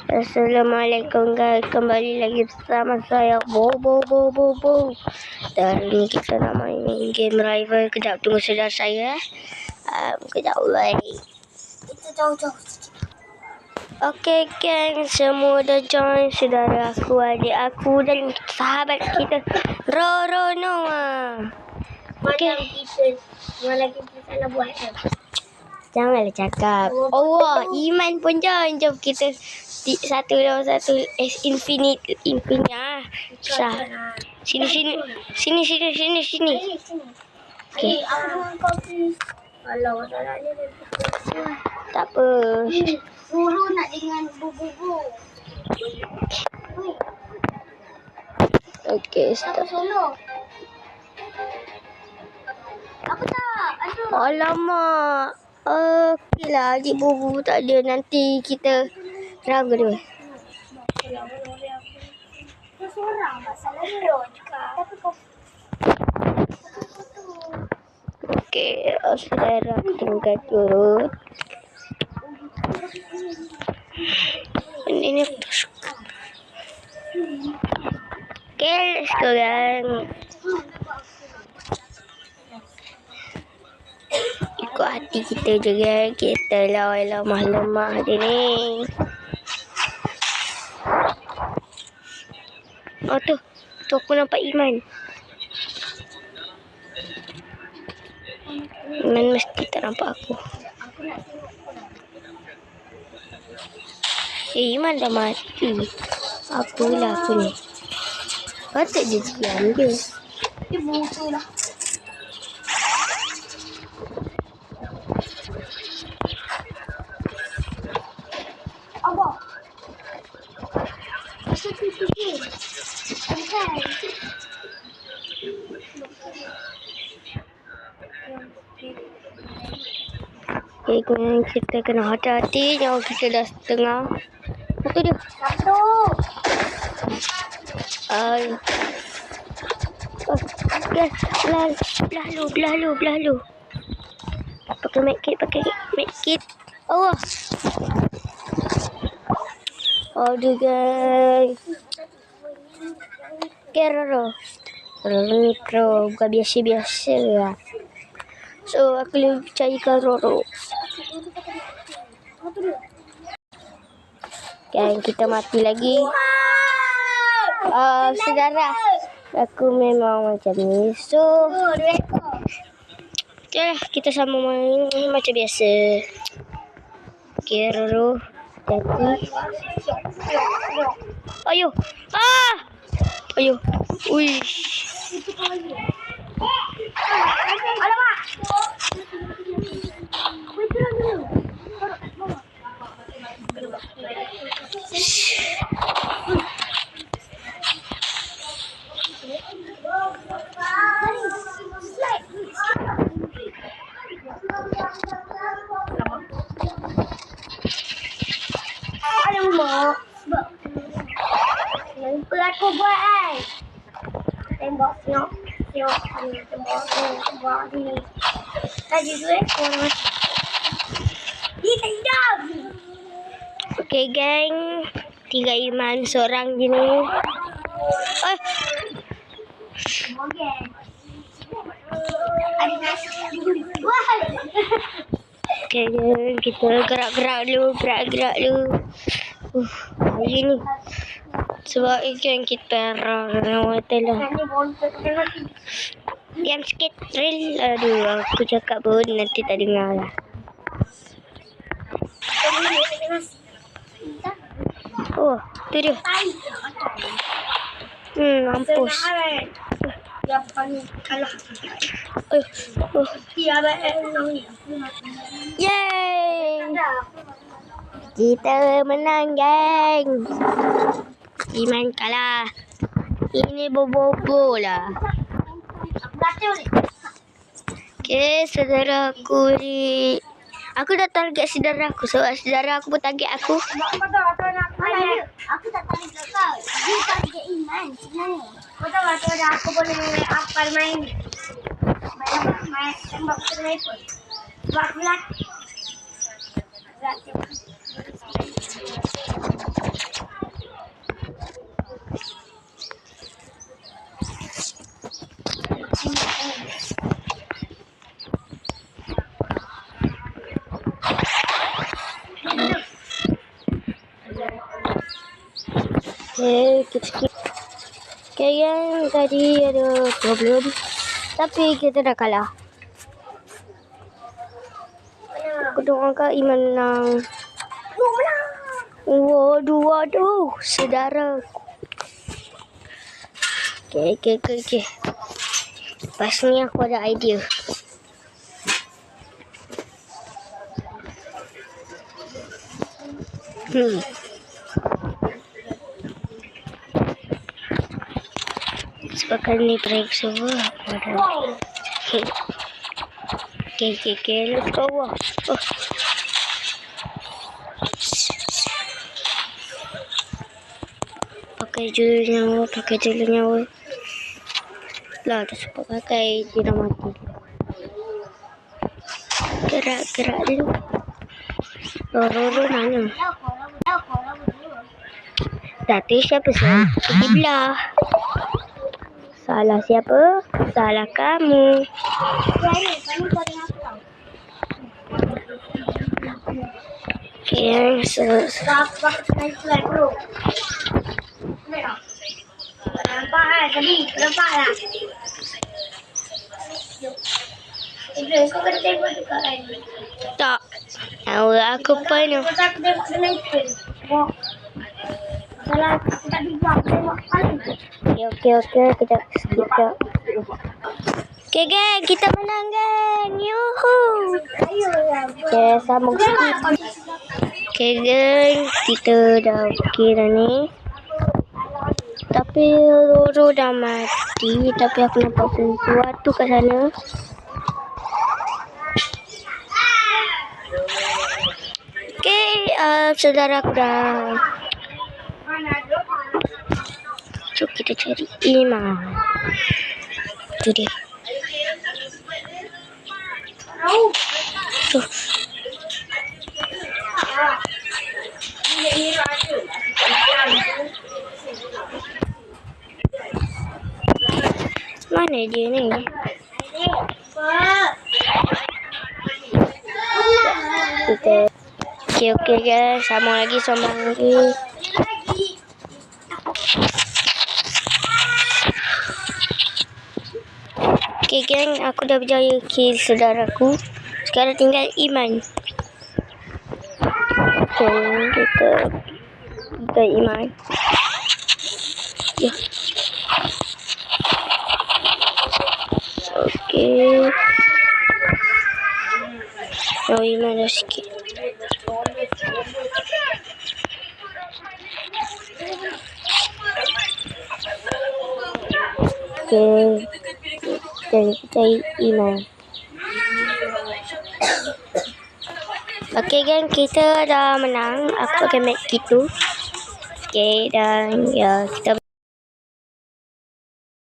Assalamualaikum guys, kembali lagi bersama saya Bobo. Dan ini kita nak main game rival. Kejap tunggu saudara saya. Kejap baik. Itu jauh-jauh. Okey geng, semua dah join. Saudara aku, adik aku dan sahabat kita Roro Noah. Malam kita salah buat kan? Janganlah cakap. Allah, Iman pun join. Jom kita satu lawan satu. Infinite. Susah. Sini. Okey. Kalau masalahnya dia Tak apa. suruh nak dengan bu. Okey, stop. Solo. Aku tak. Aduh. Alamak. Okeylah, adik bubu tak ada. Nanti kita ragu dia. Kau seorang masalahnya. Tapi kau Okey, saudara tinggal turut. Ini aku tak suka. Okey, sekarang ikut hati kita je kan. Kita lawan lemah je ni. Oh tu aku nampak Iman. Iman mesti tak nampak aku. Iman dah mati. Apalah aku ni. Patut je diam je. dia butuh lah. Abah. Pergi. Kita kena hati-hati. Nyawa kita dah setengah. Itu dia. Aduh. Belah lu. Pakai medkit. Allah. Aduh guys. Roro bukan biasa lah. So aku lebih percayakan Roro. Kan kita mati lagi. Saudara, aku memang macam ni. So kita sama main macam biasa. Okay, Roro, hati-hati. Ayuh. Uish. Alamak. Alamak. Apa aku buat kan? Tembak siap tembak ni. Tadi tu korang. Tidak. Okay geng, 3 Iman, seorang je ni. Ada nasi. Wah. Okay geng, kita gerak-gerak dulu. Hari ni sebab ikan kita lah. Diam sikit, Ril. Aduh, aku cakap pun nanti tak dengar lah. Oh, tu dia. Mampus. Yang paling kalah. Yeay. Kita menang, geng. Iman kalah. Ini bobo lah. Okay, saudara aku ni. Aku dah target saudara aku. Sebab saudara aku pun target aku. Aku tak target kau. Dia target Iman sebenarnya. Kau tahu aku boleh hafal main tembak sniper. Sebab aku latih. Okay, kita okay, yang tadi ada problem. Tapi kita dah kalah. Aku doakan Iman menang. Waduh, saudara. Okay. Lepas ni aku ada idea. Sebabkan ni break semua aku ada. Okay, let's go. Pakai dulu nyawa. Lah, tak sempat pakai, dia dah mati. Gerak dulu. Roro mana? Tadi siapa sih? Kiblah. Salah siapa? Salah kamu. Okay, Nampak lah tadi. Nampak lah. Kau kena tengok juga kan? tak. Aku pernah. Kau tak tengok sniper. Kalau aku tak dibuat, tengok kepala. Okay, kita. Okay, geng, kita menang, geng. Yuhu. Okay, sambung sikit. Okay, geng, kita dah kira ni. Tapi Roro dah mati. Tapi aku nampak sesuatu kat sana. Okay, saudara aku dah. So, kita cari Iman. Itu dia. Tuh. Mana dia ni? Kita. Okay, guys. Sambung lagi. Okay, geng. Aku dah berjaya kill saudaraku. Sekarang tinggal Iman. Okay, kita Iman. Ya. Okay. Iman dah sikit. Okay. Kita Iman. Okay, geng, kita dah menang. Aku pakai medkit tu. Okay, dan ya, kita